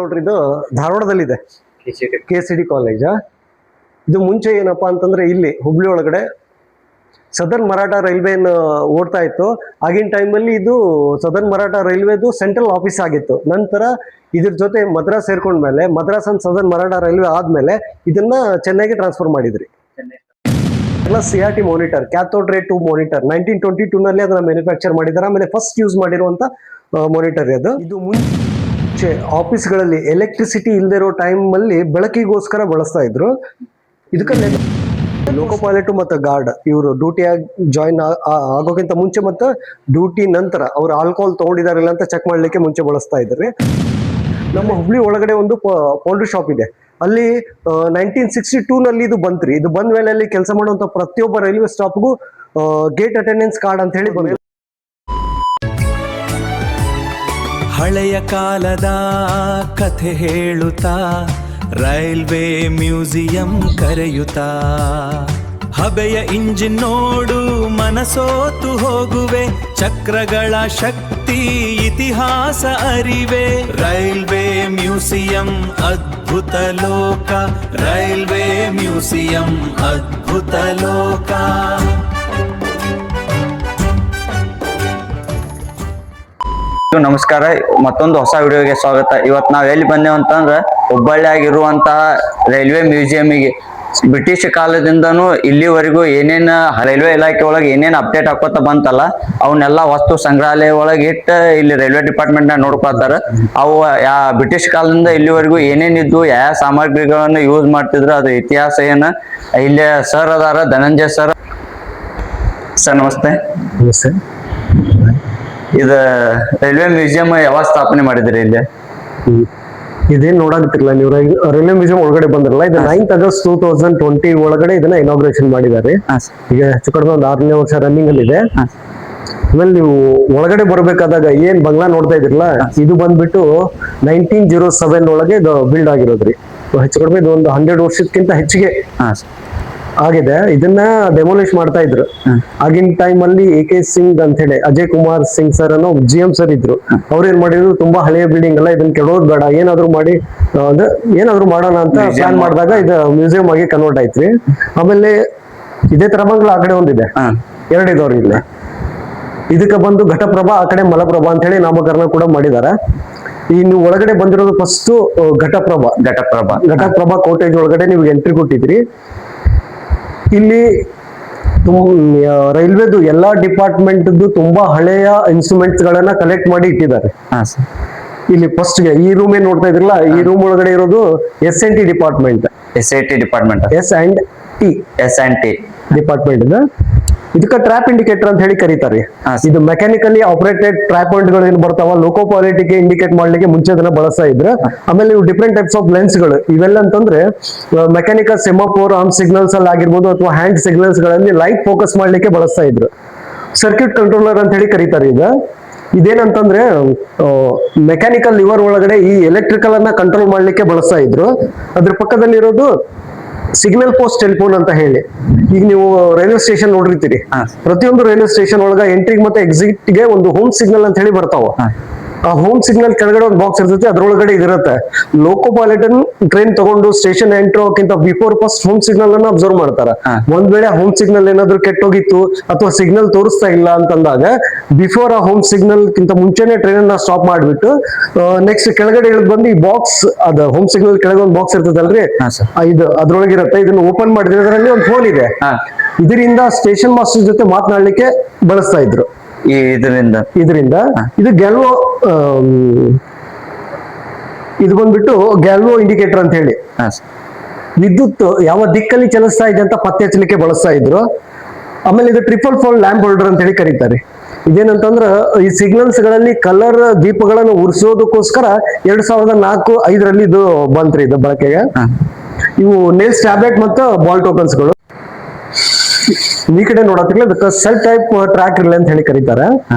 ನೋಡ್ರಿ ಇದು ಧಾರವಾಡದಲ್ಲಿದೆ KCD college. ಇದು ಮುಂಚೆ ಏನಪ್ಪಾ ಅಂತಂದ್ರೆ ಇಲ್ಲಿ ಹುಬ್ಳಿ ಒಳಗಡೆ ಸದರ್ನ್ ಮರಾಠ ರೈಲ್ವೆ ಓಡ್ತಾ ಇತ್ತು. ಆಗಿನ ಟೈಮಲ್ಲಿ ಇದು ಸದರ್ನ್ ಮರಾಠ ರೈಲ್ವೆದು ಸೆಂಟ್ರಲ್ ಆಫೀಸ್ ಆಗಿತ್ತು. ನಂತರ ಇದ್ರ ಜೊತೆ ಮದ್ರಾಸ್ ಸೇರ್ಕೊಂಡ್ಮೇಲೆ Madras and southern Maratha railway ಆದ್ಮೇಲೆ ಇದನ್ನ ಚೆನ್ನೈಗೆ ಟ್ರಾನ್ಸ್ಫರ್ ಮಾಡಿದ್ರಿ. CRT ಮಾನಿಟರ್, ಕ್ಯಾಥೋಡ್ ರೇ 2 ಮಾನಿಟರ್ 1922 ನಲ್ಲಿ ಅದನ್ನ ಮ್ಯಾನುಫ್ಯಾಕ್ಚರ್ ಮಾಡಿದ್ದಾರೆ. ಆಮೇಲೆ ಫಸ್ಟ್ ಯೂಸ್ ಮಾಡಿರುವಂತ ಮಾನಿಟರ್ ಅದು. ಇದು ಮುಂಚೆ ಆಫೀಸ್ಗಳಲ್ಲಿ ಎಲೆಕ್ಟ್ರಿಸಿಟಿ ಇಲ್ಲದೆ ಇರೋ ಟೈಮ್ ಅಲ್ಲಿ ಬೆಳಕಿಗೋಸ್ಕರ ಬಳಸ್ತಾ ಇದ್ರು. ಇದಕ್ಕೆ ಲೋಕೋ ಪೈಲಟ್ ಮತ್ತು ಗಾರ್ಡ್ ಇವರು ಡ್ಯೂಟಿಯಾಗಿ ಜಾಯಿನ್ ಆಗೋಕ್ಕಿಂತ ಮುಂಚೆ ಮತ್ತು ಡ್ಯೂಟಿ ನಂತರ ಅವ್ರು ಆಲ್ಕೋಹಾಲ್ ತಗೊಂಡಿದಾರಿಲ್ಲ ಅಂತ ಚೆಕ್ ಮಾಡ್ಲಿಕ್ಕೆ ಮುಂಚೆ ಬಳಸ್ತಾ ಇದ್ರಿ. ನಮ್ಮ ಹುಬ್ಳಿ ಒಳಗಡೆ ಒಂದು ಪೌಲ್ಟ್ರಿ ಶಾಪ್ ಇದೆ. ಅಲ್ಲಿ 1962 ನಲ್ಲಿ ಇದು ಬಂತ್ರಿ. ಇದು ಬಂದ ಮೇಲೆ ಅಲ್ಲಿ ಕೆಲಸ ಮಾಡುವಂತ ಪ್ರತಿಯೊಬ್ಬ ರೈಲ್ವೆ ಸ್ಟಾಪ್ಗೂ ಗೇಟ್ ಅಟೆಂಡೆನ್ಸ್ ಕಾರ್ಡ್ ಅಂತ ಹೇಳಿ ಬಂದ. ಹಳೆಯ ಕಾಲದ ಕಥೆ ಹೇಳುತ್ತಾ ರೈಲ್ವೆ ಮ್ಯೂಸಿಯಂ ಕರೆಯುತ್ತಾ, ಹಬೆಯ ಇಂಜಿನ್ ನೋಡು ಮನಸೋತು ಹೋಗುವೆ, ಚಕ್ರಗಳ ಶಕ್ತಿ ಇತಿಹಾಸ ಅರಿವೆ. ರೈಲ್ವೆ ಮ್ಯೂಸಿಯಂ ಅದ್ಭುತ ಲೋಕ, ರೈಲ್ವೆ ಮ್ಯೂಸಿಯಂ ಅದ್ಭುತ ಲೋಕ. ನಮಸ್ಕಾರ, ಮತ್ತೊಂದು ಹೊಸ ವಿಡಿಯೋಗೆ ಸ್ವಾಗತ. ಇವತ್ತು ನಾವ್ ಎಲ್ಲಿ ಬಂದೇವು ಅಂತಂದ್ರೆ ಹುಬ್ಬಳ್ಳಿಯಾಗಿರುವಂತಹ ರೈಲ್ವೆ ಮ್ಯೂಸಿಯಂಗೆ. ಬ್ರಿಟಿಷ್ ಕಾಲದಿಂದನೂ ಇಲ್ಲಿವರೆಗೂ ಏನೇನ್ ರೈಲ್ವೆ ಇಲಾಖೆ ಒಳಗೆ ಏನೇನ್ ಅಪ್ಡೇಟ್ ಹಾಕೋತ ಬಂತಲ್ಲ ಅವನ್ನೆಲ್ಲ ವಸ್ತು ಸಂಗ್ರಹಾಲಯ ಒಳಗೆ ಇಟ್ಟು ಇಲ್ಲಿ ರೈಲ್ವೆ ಡಿಪಾರ್ಟ್ಮೆಂಟ್ ನ ನೋಡ್ಕೊತಾರ. ಅವು ಬ್ರಿಟಿಷ್ ಕಾಲದಿಂದ ಇಲ್ಲಿವರೆಗೂ ಏನೇನಿದ್ದು ಯಾವ ಸಾಮಗ್ರಿಗಳನ್ನು ಯೂಸ್ ಮಾಡ್ತಿದ್ರು ಅದ್ರ ಇತಿಹಾಸ ಏನ ಇಲ್ಲಿ ಸರ್ ಅದಾರ, ಧನಂಜಯ ಸರ್. ಸರ್ ನಮಸ್ತೆ. ನಮಸ್ತೆ. ಇದು ರೈಲ್ವೆ ಮ್ಯೂಸಿಯಂ ಯಾವಾಗ ಸ್ಥಾಪನೆ ಮಾಡಿದ್ರಿ ಇಲ್ಲಿ? ಇದೇನ್ ನೋಡಾಕತ್ತಿರಲ್ಲ ನೀವು, ರೈಲ್ವೆ ಮ್ಯೂಸಿಯಂ ಒಳಗಡೆ ಬಂದ್ರಲ್ಲ, ಇದು 9th August 2020 ಒಳಗಡೆ ಇದನ್ನ ಇನಾಗ್ರೇಷನ್ ಮಾಡಿದ್ದಾರೆ. ಈಗ ಹೆಚ್ಚು ಕಡಿಮೆ ಒಂದು 6ನೇ ವರ್ಷ ರನ್ನಿಂಗ್ ಅಲ್ಲಿ ಇದೆ. ಆಮೇಲೆ ನೀವು ಒಳಗಡೆ ಬರ್ಬೇಕಾದಾಗ ಏನ್ ಬಂಗ್ಲಾ ನೋಡ್ತಾ ಇದ್ರಲ್ಲ, ಇದು ಬಂದ್ಬಿಟ್ಟು 1907 ಒಳಗೆ ಇದು ಬಿಲ್ಡ್ ಆಗಿರೋದ್ರಿ. ಹೆಚ್ಚು ಕಡಿಮೆ ಇದು ಒಂದು 100 ವರ್ಷಕ್ಕಿಂತ ಹೆಚ್ಚಿಗೆ ಆಗಿದೆ. ಇದನ್ನ ಡೆಮೋಲಿಷ್ ಮಾಡ್ತಾ ಇದ್ರು. ಆಗಿನ ಟೈಮ್ ಅಲ್ಲಿ AK ಸಿಂಗ್ ಅಂತ ಹೇಳಿ ಅಜಯ್ ಕುಮಾರ್ ಸಿಂಗ್ ಸರ್ ಅನ್ನೋ GM ಸರ್ ಇದ್ರು. ಅವ್ರು ಏನ್ ಮಾಡಿದ್ರು, ತುಂಬಾ ಹಳೆಯ ಬಿಲ್ಡಿಂಗ್ ಅಲ್ಲ, ಇದನ್ನ ಕೆಡೋದ್ ಬೇಡ, ಏನಾದ್ರು ಮಾಡಿ ಅಂದ್ರೆ ಏನಾದ್ರು ಮಾಡೋಣ ಅಂತ ಪ್ಲಾನ್ ಮಾಡಿದಾಗ ಇದು ಮ್ಯೂಸಿಯಂ ಆಗಿ ಕನ್ವರ್ಟ್ ಆಯ್ತ್ರಿ. ಆಮೇಲೆ ಇದೇ ತರ ಬಂಗ್ಲ ಆ ಕಡೆ ಒಂದಿದೆ, ಎರಡಿದವ್ರು ಇಲ್ಲಿ. ಇದಕ್ಕೆ ಬಂದು ಘಟಪ್ರಭಾ, ಆ ಕಡೆ ಮಲಪ್ರಭಾ ಅಂತ ಹೇಳಿ ನಾಮಕರಣ ಕೂಡ ಮಾಡಿದಾರೆ. ಇನ್ನು ಒಳಗಡೆ ಬಂದಿರೋದು ಫಸ್ಟ್ ಘಟಪ್ರಭಾ ಕೋಟೇಜ್ ಒಳಗಡೆ ನೀವು ಎಂಟ್ರಿ ಕೊಟ್ಟಿದ್ರಿ. ಇಲ್ಲಿ ರೈಲ್ವೆದು ಎಲ್ಲಾ ಡಿಪಾರ್ಟ್ಮೆಂಟ್ ತುಂಬಾ ಹಳೆಯ ಇನ್ಸ್ಟ್ರೂಮೆಂಟ್ಸ್ ಗಳನ್ನ ಕಲೆಕ್ಟ್ ಮಾಡಿ ಇಟ್ಟಿದ್ದಾರೆ. ಇಲ್ಲಿ ಫಸ್ಟ್ ಗೆ ಈ ರೂಮ್ ಏನ್ ನೋಡ್ತಾ ಇದ್ರಲ್ಲ, ಈ ರೂಮ್ ಒಳಗಡೆ ಇರೋದು SNT ಡಿಪಾರ್ಟ್ಮೆಂಟ್. S&T ಡಿಪಾರ್ಟ್ಮೆಂಟ್ ಇದೆ. ಇದಕ್ಕೆ ಟ್ರ್ಯಾಪ್ ಇಂಡಿಕೇಟರ್ ಅಂತ ಹೇಳಿ ಕರೀತಾರೆ. ಇದು ಮೆಕ್ಯಾನಿಕಲಿ ಆಪರೇಟೆಡ್ ಟ್ರ್ಯಾಪ್ ಪಾಯಿಂಟ್ ಗಳು ಏನ್ ಬರ್ತಾವ ಲೋಕೋ ಪಾಲಿಟಿಗೆ ಇಂಡಿಕೇಟ್ ಮಾಡ್ಲಿಕ್ಕೆ ಮುಂಚೆ ಅದನ್ನ ಬಳಸ್ತಾ ಇದ್ರು. ಆಮೇಲೆ ಇವು ಡಿಫ್ರೆಂಟ್ ಟೈಪ್ಸ್ ಆಫ್ ಲೆನ್ಸ್ ಗಳು ಇವೆಲ್ಲ ಅಂತಂದ್ರೆ ಮೆಕ್ಯಾನಿಕಲ್ ಸೆಮಾಫೋರ್, ಆರ್ಮ್ ಸಿಗ್ನಲ್ಸ್ ಅಲ್ಲಿ ಆಗಿರ್ಬೋದು ಅಥವಾ ಹ್ಯಾಂಡ್ ಸಿಗ್ನಲ್ಸ್ ಗಳಲ್ಲಿ ಲೈಟ್ ಫೋಕಸ್ ಮಾಡ್ಲಿಕ್ಕೆ ಬಳಸ್ತಾ ಇದ್ರು. ಸರ್ಕ್ಯೂಟ್ ಕಂಟ್ರೋಲರ್ ಅಂತ ಹೇಳಿ ಕರೀತಾರೆ. ಈಗ ಇದೇನಂತಂದ್ರೆ ಮೆಕ್ಯಾನಿಕಲ್ ಲಿವರ್ ಒಳಗಡೆ ಈ ಎಲೆಕ್ಟ್ರಿಕಲ್ ಅನ್ನ ಕಂಟ್ರೋಲ್ ಮಾಡ್ಲಿಕ್ಕೆ ಬಳಸ್ತಾ ಇದ್ರು. ಅದ್ರ ಪಕ್ಕದಲ್ಲಿ ಇರೋದು ಸಿಗ್ನಲ್ ಪೋಸ್ಟ್ ಟೆಲಿಫೋನ್ ಅಂತ ಹೇಳಿ. ಈಗ ನೀವು ರೈಲ್ವೆ ಸ್ಟೇಷನ್ ನೋಡಿರ್ತೀರಿ, ಪ್ರತಿಯೊಂದು ರೈಲ್ವೆ ಸ್ಟೇಷನ್ ಒಳಗ ಎಂಟ್ರಿಗೆ ಮತ್ತೆ ಎಕ್ಸಿಟ್ ಗೆ ಒಂದು ಹೋಮ್ ಸಿಗ್ನಲ್ ಅಂತ ಹೇಳಿ ಬರ್ತಾವ. ಆ ಹೋಮ್ ಸಿಗ್ನಲ್ ಕೆಳಗಡೆ ಒಂದು ಬಾಕ್ಸ್ ಇರ್ತೈತಿ, ಅದ್ರೊಳಗಡೆ ಇದಿರುತ್ತೆ. ಲೋಕೋ ಪೈಲಟ್ ಟ್ರೈನ್ ತಗೊಂಡು ಸ್ಟೇಷನ್ ಎಂಟ್ರ್ ಹೋಗಕ್ಕಿಂತ ಬಿಫೋರ್ ಫಸ್ಟ್ ಹೋಮ್ ಸಿಗ್ನಲ್ ಅನ್ನ ಅಬ್ಸರ್ವ್ ಮಾಡ್ತಾರ. ಒಂದ್ ವೇಳೆ ಹೋಮ್ ಸಿಗ್ನಲ್ ಏನಾದ್ರು ಕೆಟ್ಟೋಗಿತ್ತು ಅಥವಾ ಸಿಗ್ನಲ್ ತೋರಿಸ್ತಾ ಇಲ್ಲ ಅಂತಂದಾಗ ಬಿಫೋರ್ ಆ ಹೋಮ್ ಸಿಗ್ನಲ್ ಕಿಂತ ಮುಂಚೆನೆ ಟ್ರೈನ್ ಅನ್ನ ಸ್ಟಾಪ್ ಮಾಡ್ಬಿಟ್ಟು ನೆಕ್ಸ್ಟ್ ಕೆಳಗಡೆ ಇಳಿದ್ ಬಂದು ಈ ಬಾಕ್ಸ್, ಅದ ಹೋಮ್ ಸಿಗ್ನಲ್ ಕೆಳಗೆ ಒಂದು ಬಾಕ್ಸ್ ಇರ್ತದಲ್ರಿ, ಇದು ಅದ್ರೊಳಗಿರುತ್ತೆ. ಇದನ್ನ ಓಪನ್ ಮಾಡಿದ್ರೆ ಅದರಲ್ಲಿ ಒಂದು ಫೋನ್ ಇದೆ. ಇದರಿಂದ ಸ್ಟೇಷನ್ ಮಾಸ್ಟರ್ ಜೊತೆ ಮಾತನಾಡ್ಲಿಕ್ಕೆ ಬಳಸ್ತಾ ಇದ್ರು. ಇದರಿಂದ ಇದು ಗ್ಯಾಲ್ವೋ, ಇದು ಬಂದ್ಬಿಟ್ಟು ಗ್ಯಾಲ್ವೋ ಇಂಡಿಕೇಟರ್ ಅಂತ ಹೇಳಿ ವಿದ್ಯುತ್ ಯಾವ ದಿಕ್ಕಲ್ಲಿ ಚಲಿಸ್ತಾ ಇದೆ ಅಂತ ಪತ್ತೆ ಹಚ್ಚಲಿಕ್ಕೆ ಬಳಸ್ತಾ ಇದ್ರು. ಆಮೇಲೆ ಇದು ಟ್ರಿಪಲ್ ಫೋಲ್ ಲ್ಯಾಂಪ್ ಹೋಲ್ಡರ್ ಅಂತ ಹೇಳಿ ಕರೀತಾರೆ. ಇದೇನಂತಂದ್ರ ಈ ಸಿಗ್ನಲ್ಸ್ ಗಳಲ್ಲಿ ಕಲರ್ ದೀಪಗಳನ್ನು ಉರಿಸೋದಕ್ಕೋಸ್ಕರ 2004-5 ಇದು ಬಂತ್ರಿ ಇದು ಬಳಕೆಗೆ. ಇವು ನೇಲ್ಸ್ ಟ್ಯಾಬ್ಲೆಟ್ ಮತ್ತು ಬಾಲ್ ಟೋಕನ್ಸ್ ಗಳು. ಈ ಕಡೆ ನೋಡತ್ತಿಲ್ಲ ಇದಕ್ಕೆ ಸೆಲ್ ಟೈಪ್ ಟ್ರ್ಯಾಕ್ ರಿಲೇ ಅಂತ ಹೇಳಿ ಕರೀತಾರೆ.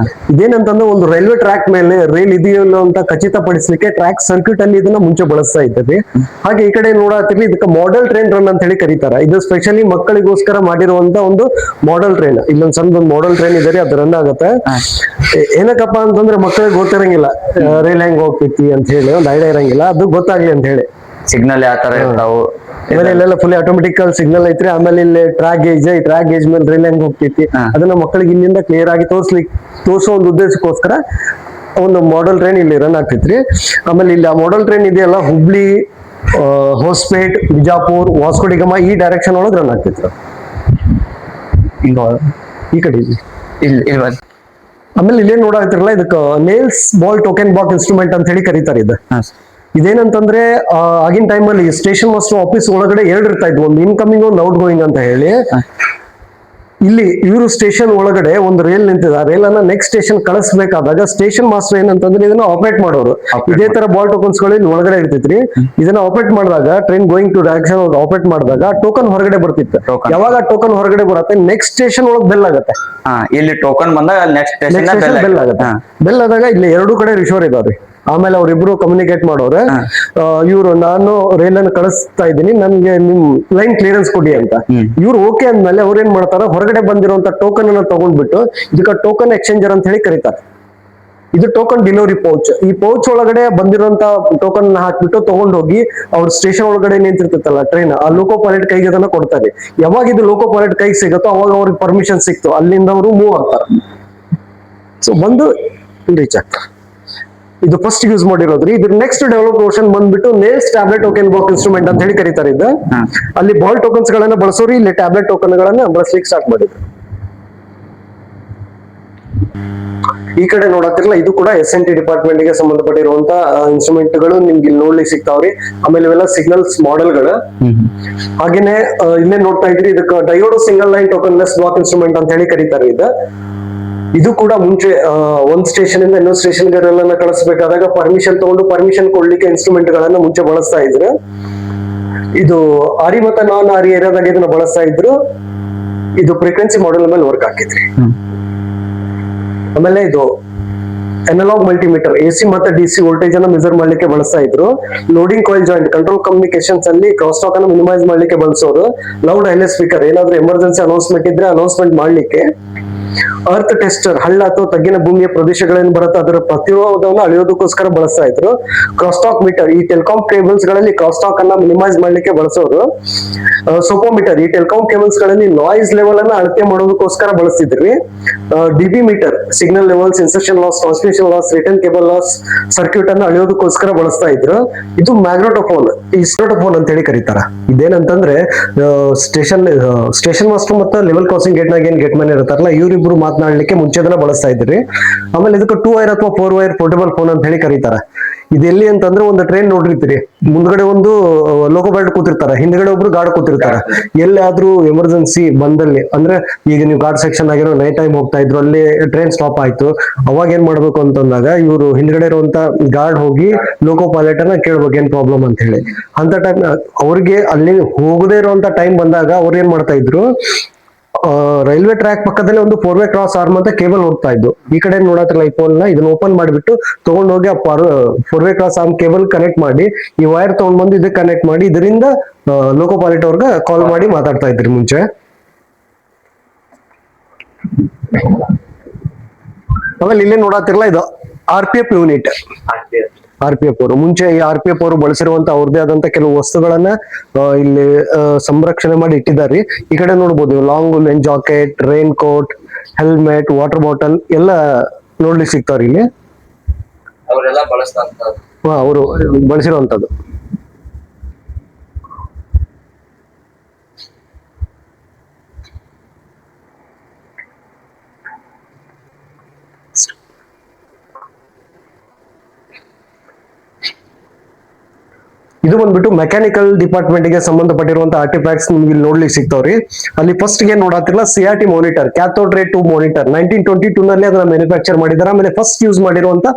ಇದೇನಂತಂದ್ರೆ ಒಂದು ರೈಲ್ವೆ ಟ್ರ್ಯಾಕ್ ಮೇಲೆ ರೈಲ್ ಇದೆಯಲ್ಲ ಅಂತ ಖಚಿತಪಡಿಸಲಿಕ್ಕೆ ಟ್ರ್ಯಾಕ್ ಸರ್ಕ್ಯೂಟ್ ಅಲ್ಲಿ ಇದನ್ನ ಮುಂಚೆ ಬಳಸ್ತಾ ಇದ್ದೀವಿ. ಹಾಗೆ ಈ ಕಡೆ ನೋಡತ್ತಿರ್ಲಿ ಇದಕ್ಕೆ ಮಾಡೆಲ್ ಟ್ರೈನ್ ರನ್ ಅಂತ ಹೇಳಿ ಕರೀತಾರೆ. ಇದು ಸ್ಪೆಷಲಿ ಮಕ್ಕಳಿಗೋಸ್ಕರ ಮಾಡಿರುವಂತ ಒಂದು ಮಾಡೆಲ್ ಟ್ರೈನ್. ಇಲ್ಲೊಂದ್ ಸಣ್ಣ ಒಂದು ಮಾಡೆಲ್ ಟ್ರೈನ್ ಇದೆ, ಅದು ರನ್ ಆಗುತ್ತೆ. ಏನಕ್ಕಪ್ಪ ಅಂತಂದ್ರೆ ಮಕ್ಕಳಿಗೆ ಗೊತ್ತಿರಂಗಿಲ್ಲ ರೈಲ್ ಹೆಂಗ್ ಹೋಗ್ತೈತಿ ಅಂತ ಹೇಳಿ, ಒಂದು ಐಡಿಯಾ ಇರಂಗಿಲ್ಲ, ಅದು ಗೊತ್ತಾಗ್ಲಿ ಅಂತ ಹೇಳಿ. ಸಿಗ್ನಲ್ ಯಾವ ತರ ಇರ್ತಾವು, ಆಮೇಲೆ ಇಲ್ಲೆಲ್ಲ ಫುಲ್ ಆಟೋಮೆಟಿಕಲ್ ಸಿಗ್ನಲ್ ಐತ್ರಿ. ಆಮೇಲೆ ಇಲ್ಲಿ ಟ್ರ್ಯಾಕ್ ಗೇಜ್, ಈ ಟ್ರ್ಯಾಕ್ ಗೇಜ್ ಮೇಲೆ ರೈಲ್ ಹೆಂಗ್ ಹೋಗ್ತೈತಿ ಅದನ್ನ ಮಕ್ಕಳಿಗೆ ಇಲ್ಲಿಂದ ಕ್ಲಿಯರ್ ಆಗಿ ತೋರಿಸೋ ಒಂದು ಉದ್ದೇಶಕ್ಕೋಸ್ಕರ ಒಂದು ಮಾಡೆಲ್ ಟ್ರೈನ್ ಇಲ್ಲಿ ರನ್ ಆಗ್ತೈತ್ರಿ. ಆಮೇಲೆ ಇಲ್ಲಿ ಆ ಮಾಡೆಲ್ ಟ್ರೈನ್ ಇದೆಯಲ್ಲ ಹುಬ್ಳಿ, ಹೊಸಪೇಟ್, ಬಿಜಾಪುರ್, ವಾಸ್ಕೋಡಿಗಮ ಈ ಡೈರೆಕ್ಷನ್ ಒಳಗೆ ರನ್ ಆಗ್ತೈತ್ರಿ. ಈ ಕಡೆ ಇಲ್ಲಿ ಆಮೇಲೆ ಇಲ್ಲೇನ್ ನೋಡಾಕ್ತಿರಲ್ಲ ಇದಕ್ಕೆ ನೇಲ್ಸ್ ಬಾಲ್ ಟೋಕೆನ್ ಬಾಕ್ ಇನ್ಸ್ಟ್ರೂಮೆಂಟ್ ಅಂತ ಹೇಳಿ ಕರೀತಾರೆ. ಇದೇನಂತಂದ್ರೆ ಆಗಿನ ಟೈಮ್ ಅಲ್ಲಿ ಸ್ಟೇಷನ್ ಮಾಸ್ಟರ್ ಆಫೀಸ್ ಒಳಗಡೆ 2 ಇರ್ತಾ ಇದ್ವು, ಒಂದು ಇನ್ಕಮಿಂಗ್ ಒಂದು ಔಟ್ ಗೋಯಿಂಗ್ ಅಂತ ಹೇಳಿ. ಇಲ್ಲಿ ಇವರು ಸ್ಟೇಷನ್ ಒಳಗಡೆ ಒಂದು ರೈಲ್ ನಿಂತಿದೆ, ರೈಲ್ ಅನ್ನ ನೆಕ್ಸ್ಟ್ ಸ್ಟೇಷನ್ ಕಳಿಸ್ಬೇಕಾದಾಗ ಸ್ಟೇಷನ್ ಮಾಸ್ಟರ್ ಏನಂತಂದ್ರೆ ಇದನ್ನ ಆಪರೇಟ್ ಮಾಡೋರು. ಇದೇ ತರ ಬಾಲ್ ಟೋಕನ್ಸ್ ಗಳು ಇಲ್ಲಿ ಒಳಗಡೆ ಇರ್ತೈತ್ರಿ. ಇದನ್ನ ಆಪರೇಟ್ ಮಾಡಿದಾಗ train going to direction operate ಮಾಡಿದಾಗ ಟೋಕನ್ ಹೊರಗಡೆ ಬರ್ತಿತ್ತು. ಯಾವಾಗ ಟೋಕನ್ ಹೊರಗಡೆ ಬರುತ್ತೆ ನೆಕ್ಸ್ಟ್ ಸ್ಟೇಷನ್ ಒಳಗೆ ಬೆಲ್ ಆಗುತ್ತೆ. ಇಲ್ಲಿ ಟೋಕನ್ ಬಂದಾಗ ನೆಕ್ಸ್ಟ್ ಸ್ಟೇಷನ್ ಬೆಲ್ ಆಗುತ್ತೆ. ಬೆಲ್ ಆದಾಗ ಇಲ್ಲಿ 2 ಕಡೆ ರಿಶೋರ್ ಇದಾವ್ರಿ. ಆಮೇಲೆ ಅವ್ರಿಬ್ರು ಕಮ್ಯುನಿಕೇಟ್ ಮಾಡೋರೆ, ಇವ್ರು ನಾನು ರೈಲ್ ಅನ್ನು ಕಳಿಸ್ತಾ ಇದ್ದೀನಿ, ನನ್ಗೆ ನಿಮ್ ಲೈನ್ ಕ್ಲಿಯರೆನ್ಸ್ ಕೊಡಿ ಅಂತ. ಇವ್ರು ಓಕೆ ಅಂದ್ಮೇಲೆ ಅವ್ರ ಏನ್ ಮಾಡ್ತಾರ, ಹೊರಗಡೆ ಬಂದಿರುವಂತ ಟೋಕನ್ ಅನ್ನ ತಗೊಂಡ್ಬಿಟ್ಟು ಇದಕ್ಕೆ ಟೋಕನ್ ಎಕ್ಸ್ಚೇಂಜರ್ ಅಂತ ಹೇಳಿ ಕರೀತಾರೆ. ಇದು ಟೋಕನ್ ಡೆಲಿವರಿ ಪೌಚ್. ಈ ಪೌಚ್ ಒಳಗಡೆ ಬಂದಿರುವಂತ ಟೋಕನ್ ಹಾಕ್ಬಿಟ್ಟು ತಗೊಂಡೋಗಿ ಅವ್ರ ಸ್ಟೇಷನ್ ಒಳಗಡೆ ನಿಂತಿರ್ತೈತಲ್ಲ ಟ್ರೈನ್, ಆ ಲೋಕೋ ಪೈಲಟ್ ಕೈಗೆ ಅದನ್ನ ಕೊಡ್ತಾರೆ. ಯಾವಾಗ ಇದು ಲೋಕೋ ಪೈಲಟ್ ಕೈಗೆ ಸಿಗುತ್ತೋ ಅವಾಗ ಅವ್ರಿಗೆ ಪರ್ಮಿಷನ್ ಸಿಕ್ತು, ಅಲ್ಲಿಂದ ಅವರು ಮೂವ್ ಆಗ್ತಾರೆ. ಸೊ ಬಂದು ರೀಚ್ ಆಗ್ತಾರೆ. ಇದು ಫಸ್ಟ್ ಯೂಸ್ ಮಾಡಿರೋದ್ರಿ. ಇದ್ರ ನೆಕ್ಸ್ಟ್ ಡೆವಲಪ್ ವರ್ಷನ್ ಬಂದ್ಬಿಟ್ಟು Neale's tablet token block instrument ಅಂತ ಹೇಳಿ ಕರೀತಾರೆ. ಇದು ಅಲ್ಲಿ ಬಾಲ್ ಟೋಕನ್ಸ್ ಗಳನ್ನ ಬಳಸೋರು ಇಲ್ಲಿ ಟ್ಯಾಬ್ಲೆಟ್ ಟೋಕನ್ ಗಳನ್ನ ಬಳಸ್ಲಿಕ್ಕೆ ಸ್ಟಾರ್ಟ್ ಮಾಡಿದ್ರು. ಈ ಕಡೆ ನೋಡತ್ತಿರಲ್ಲ ಇದು ಕೂಡ SNT ಡಿಪಾರ್ಟ್ಮೆಂಟ್ ಗೆ ಸಂಬಂಧಪಟ್ಟಿರುವಂತ ಇನ್ಸ್ಟ್ರೂಮೆಂಟ್ ಗಳು ನಿಮ್ಗೆ ಇಲ್ಲಿ ನೋಡ್ಲಿಕ್ಕೆ ಸಿಗ್ತಾವ್ರಿ. ಆಮೇಲೆ ಇವೆಲ್ಲ ಸಿಗ್ನಲ್ಸ್ ಮಾಡೆಲ್ ಗಳು. ಹಾಗೇನೆ ಇಲ್ಲೇ ನೋಡ್ತಾ ಇದ್ರಿ ಇದಕ್ಕೆ diode single line tokenless block instrument ಅಂತ ಹೇಳಿ ಕರೀತಾರೆ. ಇದು ಕೂಡ ಮುಂಚೆ ಒಂದ್ ಸ್ಟೇಷನ್ ಇಂದ ಇನ್ನೊಂದು ಸ್ಟೇಷನ್ ಗಳನ್ನ ಕಳಿಸಬೇಕಾದಾಗ ಪರ್ಮಿಷನ್ ತಗೊಂಡು ಪರ್ಮಿಷನ್ ಕೊಡ್ಲಿಕ್ಕೆ ಇನ್ಸ್ಟ್ರೂಮೆಂಟ್ ಗಳನ್ನ ಮುಂಚೆ ಬಳಸ್ತಾ ಇದ್ರು. ಇದು ಆರಿ ಮತ್ತೆ ನಾನ್ ಆರಿ ಏರಿಯಾದಾಗ ಇದನ್ನ ಬಳಸ್ತಾ ಇದ್ರು. ಇದು ಫ್ರೀಕ್ವೆನ್ಸಿ ಮಾಡೆಲ್ ಮೇಲೆ ವರ್ಕ್ ಹಾಕಿದ್ರಿ. ಆಮೇಲೆ ಇದು ಅನಲಾಗ್ ಮಲ್ಟಿಮೀಟರ್ AC ಮತ್ತೆ DC ವೋಲ್ಟೇಜ್ ಅನ್ನ ಮೆಜರ್ ಮಾಡ್ಲಿಕ್ಕೆ ಬಳಸ್ತಾ ಇದ್ರು. Loading coil joint control communications ಅಲ್ಲಿ ಕ್ರಾಸ್ ಟಾಕ್ ಅನ್ನು ಮಿನಿಮೈಸ್ ಮಾಡ್ಲಿಕ್ಕೆ ಬಳಸೋರು. ಲೌಡ್ ಹೈಲೆಸ್ ಸ್ಪೀಕರ್ ಏನಾದ್ರೂ ಎಮರ್ಜೆನ್ಸಿ ಅನೌನ್ಸ್ಮೆಂಟ್ ಇದ್ರೆ ಅನೌನ್ಸ್ಮೆಂಟ್ ಮಾಡ್ಲಿಕ್ಕೆ. ಅರ್ತ್ ಟೆಸ್ಟರ್ ಹಳ್ಳ ಅಥವಾ ತಗ್ಗಿನ ಭೂಮಿಯ ಪ್ರದೇಶಗಳಲ್ಲಿ ಬರುತ್ತೆ ಅದರ ಪ್ರತಿರೋಧವನ್ನು ಅಳೆಯೋದಕ್ಕೋಸ್ಕರ ಬಳಸ್ತಾ ಇದ್ರು. ಕ್ರಾಸ್ಟಾಕ್ ಮೀಟರ್ ಈ ಟೆಲಿಕಾಂ ಕೇಬಲ್ಸ್ ಗಳಲ್ಲಿ ಕ್ರಾಸ್ಟಾಕ್ ಅನ್ನ ಮಿನಿಮೈಸ್ ಮಾಡ್ಲಿಕ್ಕೆ ಬಳಸೋರು. ಸೋಪೋಮೀಟರ್ ಈ ಟೆಲಿಕಾಂ ಕೇಬಲ್ಸ್ ಗಳಲ್ಲಿ ನಾಯ್ಸ್ ಲೆವೆಲ್ ಅನ್ನ ಅಳತೆ ಮಾಡೋದಕ್ಕೋಸ್ಕರ ಬಳಸ್ತಿದ್ರಿ. DB meter signal levels, insertion loss, transmission loss, return cable loss circuit ಅನ್ನ ಅಳೆಯೋದಕ್ಕೋಸ್ಕರ ಬಳಸ್ತಾ ಇದ್ರು. ಇದು ಮ್ಯಾಗ್ನೆಟೋಫೋನ್, ಈ ಸ್ಟೋಟೋಫೋನ್ ಅಂತ ಹೇಳಿ ಕರೀತಾರ. ಇದೇನಂತಂದ್ರೆ ಸ್ಟೇಷನ್ ಮಾಸ್ಟರ್ ಮತ್ತೆ ಲೆವೆಲ್ ಕ್ರಾಸಿಂಗ್ ಗೇಟ್ ನಾಗ ಏನ್ ಗೇಟ್ ಮ್ಯಾನ್ ಇರ್ತಾರಲ್ಲ ಇವರಿಬ್ರು ಮಾತನಾಡ್ಲಿಕ್ಕೆ ಮುಂಚೆ ಅದನ್ನ ಬಳಸ್ತಾ ಇದ್ರಿ. ಆಮೇಲೆ ಇದಕ್ಕೆ 2 ವೈರ್ ಅಥವಾ 4 ವೈರ್ ಪೋರ್ಟಬಲ್ ಫೋನ್ ಅಂತ ಹೇಳಿ ಕರೀತಾರ. ಇದೆಲ್ಲಿ ಅಂತಂದ್ರೆ ಒಂದು ಟ್ರೈನ್ ನೋಡಿರ್ತೀರಿ, ಮುಂದ್ಗಡೆ ಒಂದು ಲೋಕೋ ಪೈಲಟ್ ಕೂತಿರ್ತಾರ, ಹಿಂದ್ಗಡೆ ಒಬ್ರು ಗಾರ್ಡ್ ಕೂತಿರ್ತಾರ. ಎಲ್ಲಾದ್ರೂ ಎಮರ್ಜೆನ್ಸಿ ಬಂದಲ್ಲಿ ಅಂದ್ರೆ ಈಗ ನೀವು ಗಾರ್ಡ್ ಸೆಕ್ಷನ್ ಆಗಿರೋ ನೈಟ್ ಟೈಮ್ ಹೋಗ್ತಾ ಇದ್ರು, ಅಲ್ಲಿ ಟ್ರೈನ್ ಸ್ಟಾಪ್ ಆಯ್ತು, ಅವಾಗ ಏನ್ ಮಾಡ್ಬೇಕು ಅಂತಂದಾಗ ಇವರು ಹಿಂದ್ಗಡೆ ಇರುವಂತ ಗಾರ್ಡ್ ಹೋಗಿ ಲೋಕೋ ಪೈಲಟ್ ಅನ್ನ ಕೇಳ್ಬೇಕು ಏನ್ ಪ್ರಾಬ್ಲಮ್ ಅಂತ ಹೇಳಿ. ಅಂತ ಟೈಮ್ ಅವ್ರಿಗೆ ಅಲ್ಲಿ ಹೋಗದೇ ಇರುವಂತ ಟೈಮ್ ಬಂದಾಗ ಅವ್ರು ಏನ್ ಮಾಡ್ತಾ ಇದ್ರು, ರೈಲ್ವೆ ಟ್ರ್ಯಾಕ್ ಪಕ್ಕದಲ್ಲಿ ಒಂದು 4 ವೇ ಕ್ರಾಸ್ ಆರ್ಮ್ ಅಂತ ಕೇಬಲ್ ಹೋಗ್ತಾ ಇದ್ದು. ಈ ಕಡೆ ನೋಡತ್ತಿರಲ್ಲ ಈ ಪೋಲ್ ನ, ಇದನ್ನ ಓಪನ್ ಮಾಡಿಬಿಟ್ಟು ತಗೊಂಡೋಗಿ ಆ 4 way cross arm cable connect ಮಾಡಿ ಈ ವೈರ್ ತಗೊಂಡ್ ಬಂದು ಇದಕ್ಕೆ ಕನೆಕ್ಟ್ ಮಾಡಿ ಇದರಿಂದ ಲೋಕೋ ಪೈಲಟ್ ಅವ್ರಿಗೆ ಕಾಲ್ ಮಾಡಿ ಮಾತಾಡ್ತಾ ಇದ್ರಿ ಮುಂಚೆ. ಆಮೇಲೆ ಇಲ್ಲೇ ನೋಡತ್ತಿರಲ್ಲ ಇದು RPF ಯೂನಿಟ್. RPF ಅವರು ಮುಂಚೆ ಈ RPF ಅವರು ಬಳಸಿರುವಂತ ಅವ್ರದೇ ಆದಂತ ಕೆಲವು ವಸ್ತುಗಳನ್ನ ಇಲ್ಲಿ ಸಂರಕ್ಷಣೆ ಮಾಡಿ ಇಟ್ಟಿದ್ದಾರೆ. ಈ ಕಡೆ ನೋಡ್ಬೋದು ಲಾಂಗ್ ಲೆನ್ jacket, raincoat, helmet, water bottle ಎಲ್ಲ ನೋಡ್ಲಿಕ್ಕೆ ಸಿಗ್ತಾವ್ರಿ ಇಲ್ಲಿ. ಅವರೆಲ್ಲ ಬಳಸ್ತಾ ಅವರು ಬಳಸಿರುವಂತದ್ದು. ಇದು ಬಂದ್ಬಿಟ್ಟು ಮೆಕ್ಯಾನಿಕಲ್ ಡಿಪಾರ್ಟ್ಮೆಂಟ್ ಗೆ ಸಂಬಂಧಪಟ್ಟಿರುವಂತ ಆರ್ಟಿಫ್ಯಾಕ್ಟ್ಸ್ ನಿಮ್ಗೆ ಇಲ್ಲಿ ನೋಡ್ಲಿಕ್ಕೆ ಸಿಗ್ತಾವ್ರಿ. ಅಲ್ಲಿ ಫಸ್ಟ್ ಗೆ ನೋಡತ್ತಿರಲ್ಲ CRT ಮಾನಿಟರ್, ಕ್ಯಾಥೋಡ್ ರೇ ಟ್ಯೂಬ್ ಮಾನಿಟರ್ 1922 ನಲ್ಲಿ ಅದನ್ನ ಮ್ಯಾನುಫ್ಯಾಕ್ಚರ್ ಮಾಡಿದಾರೆ. ಆಮೇಲೆ ಫಸ್ಟ್ ಯೂಸ್ ಮಾಡಿರುವಂತ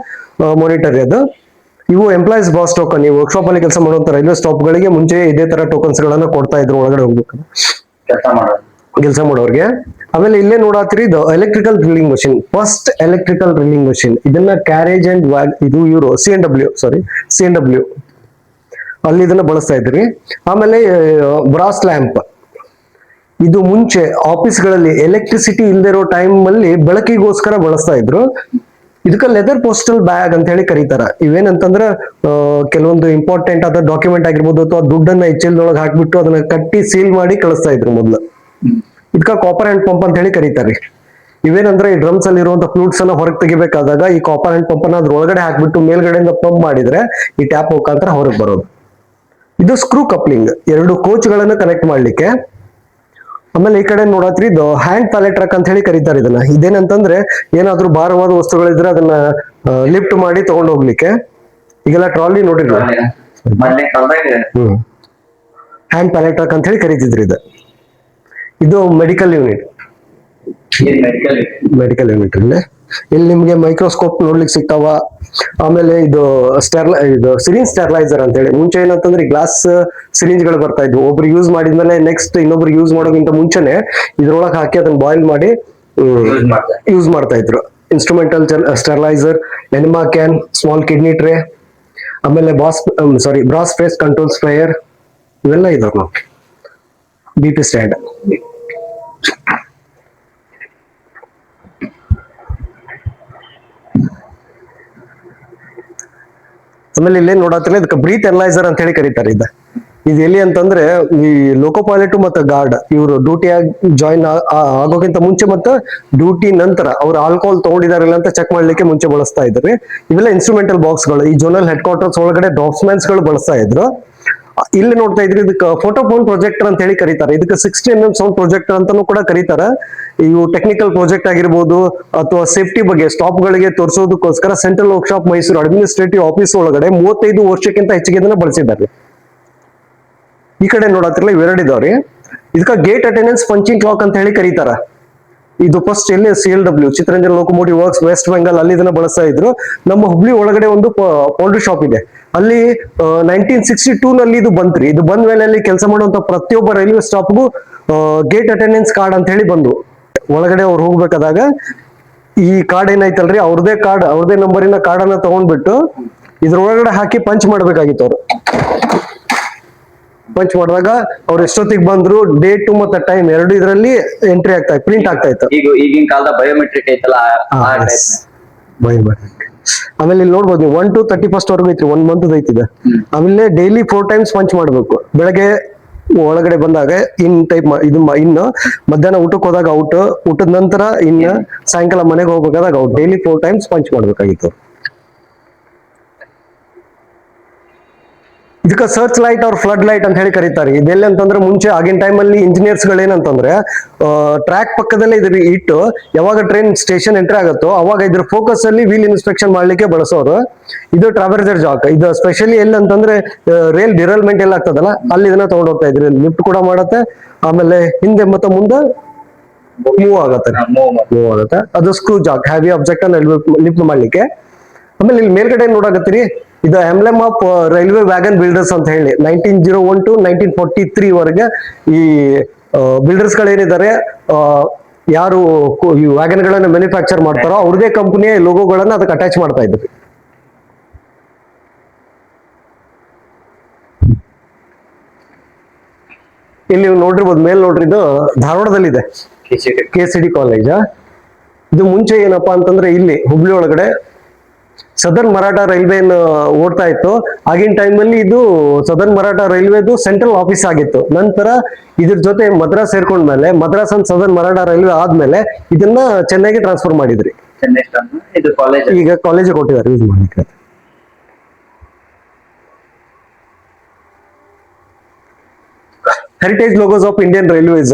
ಮಾನಿಟರ್ ಅದು. ಇವು ಎಂಪ್ಲಾಯೀಸ್ ಬಾಸ್ ಟೋಕನ್, ಈ ವರ್ಕ್ಶಾಪ್ ಅಲ್ಲಿ ಕೆಲಸ ಮಾಡುವಂತ ರೈಲ್ವೆ ಸ್ಟಾಪ್ ಗಳಿಗೆ ಮುಂಚೆ ಇದೇ ತರ ಟೋಕನ್ಸ್ ಗಳನ್ನ ಕೊಡ್ತಾ ಇದ್ರು ಒಳಗಡೆ ಹೋಗ್ಬೇಕು. ಕೆಲಸ ಮಾಡೋರ್ಗೆ. ಆಮೇಲೆ ಇಲ್ಲೇ ನೋಡಾತ್ರಿ ಇದು electrical drilling machine, first electrical drilling machine. ಇದನ್ನ ಕ್ಯಾರೇಜ್ ಅಂಡ್ ಇದು ಇವರು CNW ಅಲ್ಲಿ ಇದನ್ನ ಬಳಸ್ತಾ ಇದ್ರಿ. ಆಮೇಲೆ ಬ್ರಾಸ್ ಲ್ಯಾಂಪ್, ಇದು ಮುಂಚೆ ಆಫೀಸ್ಗಳಲ್ಲಿ ಎಲೆಕ್ಟ್ರಿಸಿಟಿ ಇಲ್ಲದೆ ಇರೋ ಟೈಮ್ ಅಲ್ಲಿ ಬೆಳಕಿಗೋಸ್ಕರ ಬಳಸ್ತಾ ಇದ್ರು. ಇದಕ್ಕ ಲೆದರ್ ಪೋಸ್ಟಲ್ ಬ್ಯಾಗ್ ಅಂತ ಹೇಳಿ ಕರೀತಾರ. ಇವೇನಂತಂದ್ರ ಕೆಲವೊಂದು ಇಂಪಾರ್ಟೆಂಟ್ ಆದ ಡಾಕ್ಯುಮೆಂಟ್ ಆಗಿರ್ಬೋದು ಅಥವಾ ದುಡ್ಡನ್ನ HL ಹಾಕ್ಬಿಟ್ಟು ಅದನ್ನ ಕಟ್ಟಿ ಸೀಲ್ ಮಾಡಿ ಕಳಿಸ್ತಾ ಇದ್ರು ಮೊದ್ಲು. ಇದಕ್ಕ ಕಾಪರ್ ಹ್ಯಾಂಡ್ ಪಂಪ್ ಅಂತ ಹೇಳಿ ಕರೀತಾರೆ. ಇವೇನಂದ್ರೆ ಈ ಡ್ರಮ್ಸ್ ಅಲ್ಲಿ ಇರುವಂತ ಫ್ಲೂಟ್ಸ್ ಅನ್ನ ಹೊರಗೆ ತೆಗಿಬೇಕಾದಾಗ ಈ ಕಾಪರ್ ಹ್ಯಾಂಡ್ ಪಂಪ್ ಅನ್ನ ಅದ್ರ ಒಳಗಡೆ ಹಾಕ್ಬಿಟ್ಟು ಮೇಲ್ಗಡೆಯಿಂದ ಪಂಪ್ ಮಾಡಿದ್ರೆ ಈ ಟ್ಯಾಪ್ ಮುಖಾಂತರ ಹೊರಗೆ ಬರೋದು. ಇದು ಸ್ಕ್ರೂ ಕಪ್ಲಿಂಗ್, ಎರಡು ಕೋಚ್ಗಳನ್ನ ಕನೆಕ್ಟ್ ಮಾಡ್ಲಿಕ್ಕೆ. ಆಮೇಲೆ ಈ ಕಡೆ ನೋಡತ್ರಿ ಇದು ಹ್ಯಾಂಡ್ ಪ್ಯಾಲೆಟ್ ಟ್ರಕ್ ಅಂತ ಹೇಳಿ ಕರೀತಾರೆ ಇದನ್ನ. ಇದೇನಂತಂದ್ರೆ ಏನಾದ್ರೂ ಭಾರವಾದ ವಸ್ತುಗಳಿದ್ರೆ ಅದನ್ನ ಲಿಫ್ಟ್ ಮಾಡಿ ತಗೊಂಡು ಹೋಗ್ಲಿಕ್ಕೆ. ಈಗೆಲ್ಲ ಟ್ರಾಲಿ ನೋಡಿರ್ಲಿ, ಮೊದ್ಲೇ ಕಾಲದಾಗ ಹ್ಯಾಂಡ್ ಪ್ಯಾಲೆಟ್ ಟ್ರಕ್ ಅಂತ ಹೇಳಿ ಕರೀತಿದ್ರಿ ಇದು ಮೆಡಿಕಲ್ ಯೂನಿಟ್. ಮೆಡಿಕಲ್ ಯೂನಿಟ್ ಇಲ್ಲಿ ನಿಮ್ಗೆ ಮೈಕ್ರೋಸ್ಕೋಪ್ ನೋಡ್ಲಿಕ್ಕೆ ಸಿಗ್ತಾವ. ಆಮೇಲೆ ಇದು ಸಿರಿಂಜ್ ಸ್ಟೆರ್ಲೈಸರ್ ಅಂತ ಹೇಳಿ, ಮುಂಚೆ ಏನಂತಂದ್ರೆ ಗ್ಲಾಸ್ ಸಿರಿಂಜ್ ಗಳು ಬರ್ತಾ ಇದ್ವು. ಒಬ್ರು ಯೂಸ್ ಮಾಡಿದ್ಮೇಲೆ ನೆಕ್ಸ್ಟ್ ಇನ್ನೊಬ್ರು ಯೂಸ್ ಮಾಡೋಕ್ಕಿಂತ ಮುಂಚೆನೆ ಇದ್ರೊಳಗೆ ಹಾಕಿ ಅದನ್ನ ಬಾಯ್ಲ್ ಮಾಡಿ ಯೂಸ್ ಮಾಡ್ತಾ ಇದ್ರು. Instrumental sterilizer, enema can, small kidney tray, ಆಮೇಲೆ ಬ್ರಾಸ್ ಫೇಸ್ ಕಂಟ್ರೋಲ್ ಸ್ಪ್ರೇಯರ್, ಇವೆಲ್ಲ ಇದಾವ ನಾವು. BP stand. ಆಮೇಲೆ ಇಲ್ಲೇ ನೋಡತ್ತಿಲ್ಲ ಇದಕ್ಕೆ ಬ್ರೀತ್ ಅನಲೈಸರ್ ಅಂತ ಹೇಳಿ ಕರೀತಾರೆ. ಇದು ಎಲ್ಲಿ ಅಂತಂದ್ರೆ ಈ ಲೋಕೋ ಪೈಲಟ್ ಮತ್ತು ಗಾರ್ಡ್ ಇವರು ಡ್ಯೂಟಿಯಾಗಿ ಜಾಯಿನ್ ಆಗೋಕ್ಕಿಂತ ಮುಂಚೆ ಮತ್ತು ಡ್ಯೂಟಿ ನಂತರ ಅವ್ರು ಆಲ್ಕೋಹಾಲ್ ತಗೊಂಡಿದಾರಿಲ್ಲ ಅಂತ ಚೆಕ್ ಮಾಡ್ಲಿಕ್ಕೆ ಮುಂಚೆ ಬಳಸ್ತಾ ಇದ್ರಿ. ಇವೆಲ್ಲ ಇನ್ಸ್ಟ್ರೂಮೆಂಟಲ್ ಬಾಕ್ಸ್ ಗಳು ಈ ಜೋನಲ್ ಹೆಡ್ ಕ್ವಾರ್ಟರ್ಸ್ ಒಳಗಡೆ ಡಾಕ್ಯುಮೆಂಟ್ಸ್ ಗಳು ಬಳಸ್ತಾ ಇದ್ರು. ಇಲ್ಲಿ ನೋಡ್ತಾ ಇದ್ರಿ ಇದಕ್ಕೆ ಫೋಟೋಫೋನ್ ಪ್ರೊಜೆಕ್ಟರ್ ಅಂತ ಹೇಳಿ ಕರೀತಾರೆ. ಇದಕ್ಕೆ 60mm ಸೌಂಡ್ ಪ್ರೊಜೆಕ್ಟರ್ ಅಂತಾನೂ ಕೂಡ ಕರೀತಾರೆ. ಇವು ಟೆಕ್ನಿಕಲ್ ಪ್ರಾಜೆಕ್ಟ್ ಆಗಿರ್ಬೋದು ಅಥವಾ ಸೇಫ್ಟಿ ಬಗ್ಗೆ ಸ್ಟಾಪ್ ಗಳಿಗೆ ತೋರಿಸೋದಕ್ಕೋಸ್ಕರ central workshop Mysuru administrative office ಒಳಗಡೆ 35 ವರ್ಷಕ್ಕಿಂತ ಹೆಚ್ಚಿಗೆ ಇದನ್ನ ಬಳಸಿದ್ದಾರೆ. ಈ ಕಡೆ ನೋಡತ್ತಿರಲ್ಲ ಇವೆರಡು ಇದಾವ್ರಿ. ಇದಕ್ಕ ಗೇಟ್ ಅಟೆಂಡೆನ್ಸ್ ಪಂಚಿಂಗ್ ಕ್ಲಾಕ್ ಅಂತ ಹೇಳಿ ಕರೀತಾರ. ಇದು ಫಸ್ಟ್ ಎಲ್ಲಿ CLW Chittaranjan locomotive works West Bengal ಅಲ್ಲಿ ಇದನ್ನ ಬಳಸ್ತಾ ಇದ್ರು. ನಮ್ಮ ಹುಬ್ಳಿ ಒಳಗಡೆ ಒಂದು ಪೌಲ್ಟ್ರಿ ಶಾಪ್ ಇದೆ, ಅಲ್ಲಿ 1962 ನಲ್ಲಿ ಇದು ಬಂತ್ರಿ. ಇದು ಬಂದ ಮೇಲೆ ಅಲ್ಲಿ ಕೆಲಸ ಮಾಡುವಂತ ಪ್ರತಿಯೊಬ್ಬ ರೈಲ್ವೆ ಸ್ಟಾಪ್ಗೂ ಗೇಟ್ ಅಟೆಂಡೆನ್ಸ್ ಕಾರ್ಡ್ ಅಂತ ಹೇಳಿ ಬಂದು ಒಳಗಡೆ ಅವ್ರು ಹೋಗ್ಬೇಕಾದಾಗ ಈ ಕಾರ್ಡ್ ಏನೈತಲ್ರಿ ಅವ್ರದೇ ನಂಬರಿನ ಕಾರ್ಡ್ ಅನ್ನ ತಗೊಂಡ್ಬಿಟ್ಟು ಇದ್ರೊಳಗಡೆ ಹಾಕಿ ಪಂಚ್ ಮಾಡ್ಬೇಕಾಗಿತ್ತು. ಅವ್ರು ಪಂಚ್ ಮಾಡಿದಾಗ ಅವ್ರು ಎಷ್ಟೊತ್ತಿಗೆ ಬಂದ್ರು, ಡೇಟ್ ಮತ್ತೆ ಟೈಮ್ ಎರಡು ಇದರಲ್ಲಿ ಎಂಟ್ರಿ ಆಗ್ತಾ ಇತ್ತು, ಪ್ರಿಂಟ್ ಆಗ್ತಾ ಇತ್ತು. ಈಗಿನ ಕಾಲದ ಬಯೋಮೆಟ್ರಿಕ್ ಐತಲ್ಲ ಬಯೋಮೆಟ್ರಿಕ್. ಆಮೇಲೆ ಇಲ್ಲಿ ನೋಡ್ಬೋದು ನೀವು 1 to 31st ವರೆಗೂ ಐತ್ರಿ, 1 month ಐತಿದೆ. ಆಮೇಲೆ ಡೈಲಿ 4 times ಪಂಚ್ ಮಾಡ್ಬೇಕು. ಬೆಳಗ್ಗೆ ಒಳಗಡೆ ಬಂದಾಗ ಇನ್ನು ಮಧ್ಯಾಹ್ನ ಊಟಕ್ಕೆ ಹೋದಾಗ ಔಟ್, ಊಟದ ನಂತರ ಇನ್ನು ಸಾಯಂಕಾಲ ಮನೆಗೆ ಹೋಗ್ಬೇಕಾದಾಗ ಔಟ್. ಡೈಲಿ 4 times ಪಂಚ್ ಮಾಡ್ಬೇಕಾಗಿತ್ತು. ಇದಕ್ಕೆ ಸರ್ಚ್ ಲೈಟ್ ಅವ್ರ ಫ್ಲಡ್ ಲೈಟ್ ಅಂತ ಹೇಳಿ ಕರೀತಾರೆ. ಇದೆಲ್ಲ ಅಂತಂದ್ರೆ ಮುಂಚೆ ಆಗಿನ ಟೈಮ್ ಅಲ್ಲಿ ಇಂಜಿನಿಯರ್ಸ್ ಗಳು ಏನಂತಂದ್ರೆ ಟ್ರ್ಯಾಕ್ ಪಕ್ಕದಲ್ಲೇ ಇದ್ರ ಇಟ್ಟು ಯಾವಾಗ ಟ್ರೈನ್ ಸ್ಟೇಷನ್ ಎಂಟ್ರಿ ಆಗುತ್ತೋ ಅವಾಗ ಇದ್ರ ಫೋಕಸ್ ಅಲ್ಲಿ ವೀಲ್ ಇನ್ಸ್ಪೆಕ್ಷನ್ ಮಾಡ್ಲಿಕ್ಕೆ ಬಳಸೋರು. ಇದು ಟ್ರಾವರ್ಸರ್ ಜಾಕ್. ಇದು ಸ್ಪೆಷಲಿ ಎಲ್ಲಿ ಅಂತಂದ್ರೆ ರೇಲ್ ಡಿರಲ್ಮೆಂಟ್ ಎಲ್ಲ ಆಗ್ತದಲ್ಲ ಅಲ್ಲಿ ಇದನ್ನ ತಗೊಂಡ್ ಹೋಗ್ತಾ ಇದ್ರಿ. ಲಿಫ್ಟ್ ಕೂಡ ಮಾಡತ್ತೆ, ಆಮೇಲೆ ಹಿಂದೆ ಮತ್ತೆ ಮುಂದೆ ಮೂವ್ ಆಗತ್ತೆ. ಅದು ಸ್ಕ್ರೂ ಜಾಕ್, ಹೆವಿ ಆಬ್ಜೆಕ್ಟ್ ಅನ್ನ ಲಿಫ್ಟ್ ಮಾಡ್ಲಿಕ್ಕೆ. ಆಮೇಲೆ ಇಲ್ಲಿ ಮೇಲ್ಗಡೆ ನೋಡಾಕತ್ತೀರಿ, ಇದು emblem of railway wagon builders ಅಂತ ಹೇಳಿ 1901 to 1943 ವರೆಗೆ ಈ ಬಿಲ್ಡರ್ಸ್ ಗಳೇನಿದ್ದಾರೆ ಯಾರು ಈ ವ್ಯಾಗನ್ ಗಳನ್ನ ಮ್ಯಾನುಫ್ಯಾಕ್ಚರ್ ಮಾಡ್ತಾರೋ ಅವ್ರದೇ ಕಂಪನಿಯ ಲೋಗೋಗಳನ್ನ ಅದಕ್ಕೆ ಅಟ್ಯಾಚ್ ಮಾಡ್ತಾ ಇದ್ರು. ಇಲ್ಲಿ ನೋಡಿರ್ಬೋದು, ಮೇಲ್ ನೋಡ್ರಿ, ಇದು ಧಾರವಾಡದಲ್ಲಿದೆ KCD ಕಾಲೇಜ್. ಇದು ಮುಂಚೆ ಏನಪ್ಪಾ ಅಂತಂದ್ರೆ ಇಲ್ಲಿ ಹುಬ್ಳಿ ಒಳಗಡೆ ಸದರ್ನ್ ಮರಾಠ ರೈಲ್ವೆ ಓಡ್ತಾ ಇತ್ತು. ಆಗಿನ ಟೈಮ್ ಅಲ್ಲಿ ಇದು ಸದರ್ನ್ ಮರಾಠ ರೈಲ್ವೆದು ಸೆಂಟ್ರಲ್ ಆಫೀಸ್ ಆಗಿತ್ತು. ನಂತರ ಇದ್ರ ಜೊತೆ ಮದ್ರಾಸ್ ಸೇರ್ಕೊಂಡ್ಮೇಲೆ Madras and southern Maratha railway ಆದ್ಮೇಲೆ ಇದನ್ನ ಚೆನ್ನೈಗೆ ಟ್ರಾನ್ಸ್ಫರ್ ಮಾಡಿದ್ರಿ. ಈಗ ಕಾಲೇಜ್ ಕೊಟ್ಟಿದ್ದಾರೆ ಯೂಸ್ ಮಾಡ್ಲಿಕ್ಕೆ. Heritage logos of Indian railways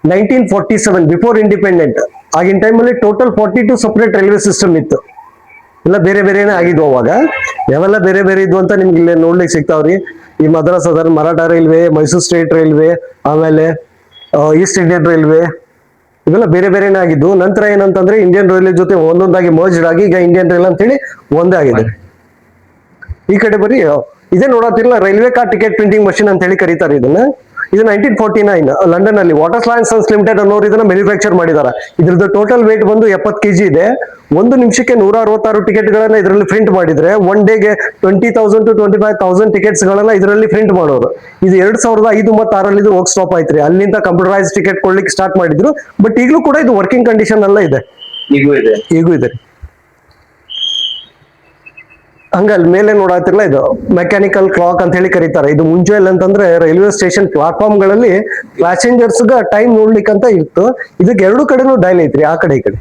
1947 before independent. ಆಗಿನ ಟೈಮ್ ಅಲ್ಲಿ ಟೋಟಲ್ 42 ಸಪರೇಟ್ ರೈಲ್ವೆ ಸಿಸ್ಟಮ್ ಇತ್ತು. ಎಲ್ಲ ಬೇರೆ ಬೇರೆನೇ ಆಗಿದ್ವು ಅವಾಗ. ಯಾವೆಲ್ಲ ಬೇರೆ ಬೇರೆ ಇದ್ವು ಅಂತ ನಿಮ್ಗೆ ಇಲ್ಲೇ ನೋಡ್ಲಿಕ್ಕೆ ಸಿಗ್ತಾವ್ರಿ. ಈ Madras southern Maratha railway, Mysuru state railway, ಆಮೇಲೆ ಈಸ್ಟ್ ಇಂಡಿಯನ್ ರೈಲ್ವೆ, ಇವೆಲ್ಲ ಬೇರೆ ಬೇರೆನೇ ಆಗಿದ್ವು. ನಂತರ ಏನಂತಂದ್ರೆ ಇಂಡಿಯನ್ ರೈಲ್ವೆ ಜೊತೆ ಒಂದೊಂದಾಗಿ ಮರ್ಜ್ಡ್ ಆಗಿ ಈಗ ಇಂಡಿಯನ್ ರೈಲ್ ಅಂತ ಹೇಳಿ ಒಂದೇ ಆಗಿದೆ. ಈ ಕಡೆ ಬರೀ ಇದೇ ನೋಡತ್ತಿರಲ್ಲ, railway car ticket printing machine ಅಂತ ಹೇಳಿ ಕರೀತಾರೆ ಇದನ್ನ. ಇದು 1949 ಲಂಡನ್ ಅಲ್ಲಿ ವಾಟರ್ ಲೈನ್ ಸನ್ಸ್ ಲಿಮಿಟೆಡ್ ಅನ್ನೋರು ಇದನ್ನ ಮ್ಯಾನುಫ್ಯಾಕ್ಚರ್ ಮಾಡಿದ್ದಾರೆ. ಇದ್ರದ್ದು ಟೋಟಲ್ ವೇಟ್ ಬಂದು 70 kg ಇದೆ. 1 ನಿಮಿಷಕ್ಕೆ 166 ಟಿಕೆಟ್ ಗಳನ್ನ ಇದರಲ್ಲಿ ಪ್ರಿಂಟ್ ಮಾಡಿದ್ರೆ 1 ಡೇಗೆ 20,000 to 25,000 ಟಿಕೆಟ್ಸ್ ಗಳನ್ನ ಇದರಲ್ಲಿ ಪ್ರಿಂಟ್ ಮಾಡೋರು. ಇದು 2005 ಮತ್ತು 6 ಇದು ವರ್ಕ್ ಸ್ಟಾಪ್ ಆಯ್ತ್ರಿ. ಅಲ್ಲಿಂದ ಕಂಪ್ಯೂಟರೈಸ್ ಟಿಕೆಟ್ ಕೊಡ್ಲಿಕ್ಕೆ ಸ್ಟಾರ್ಟ್ ಮಾಡಿದ್ರು. ಬಟ್ ಈಗಲೂ ಕೂಡ ಇದು ವರ್ಕಿಂಗ್ ಕಂಡೀಷನ್ ಎಲ್ಲ ಇದೆ. ಈಗೂ ಇದೆ. ಹಂಗಲ್ಲಿ ಮೇಲೆ ನೋಡತ್ತಿರಲ್ಲ, ಇದು ಮೆಕ್ಯಾನಿಕಲ್ ಕ್ಲಾಕ್ ಅಂತ ಹೇಳಿ ಕರೀತಾರೆ. ಇದು ಮುಂಚೆ ಎಲ್ಲ ಅಂತಂದ್ರೆ ರೈಲ್ವೆ ಸ್ಟೇಷನ್ ಪ್ಲಾಟ್ಫಾರ್ಮ್ ಗಳಲ್ಲಿ ಪ್ಯಾಸೆಂಜರ್ಸ್ ಟೈಮ್ ನೋಡ್ಲಿಕ್ಕೆ ಅಂತ ಇತ್ತು. ಇದಕ್ಕೆ ಎರಡು ಕಡೆನೂ ಡೈಲ್ ಐತ್ರಿ, ಆ ಕಡೆ ಈ ಕಡೆ.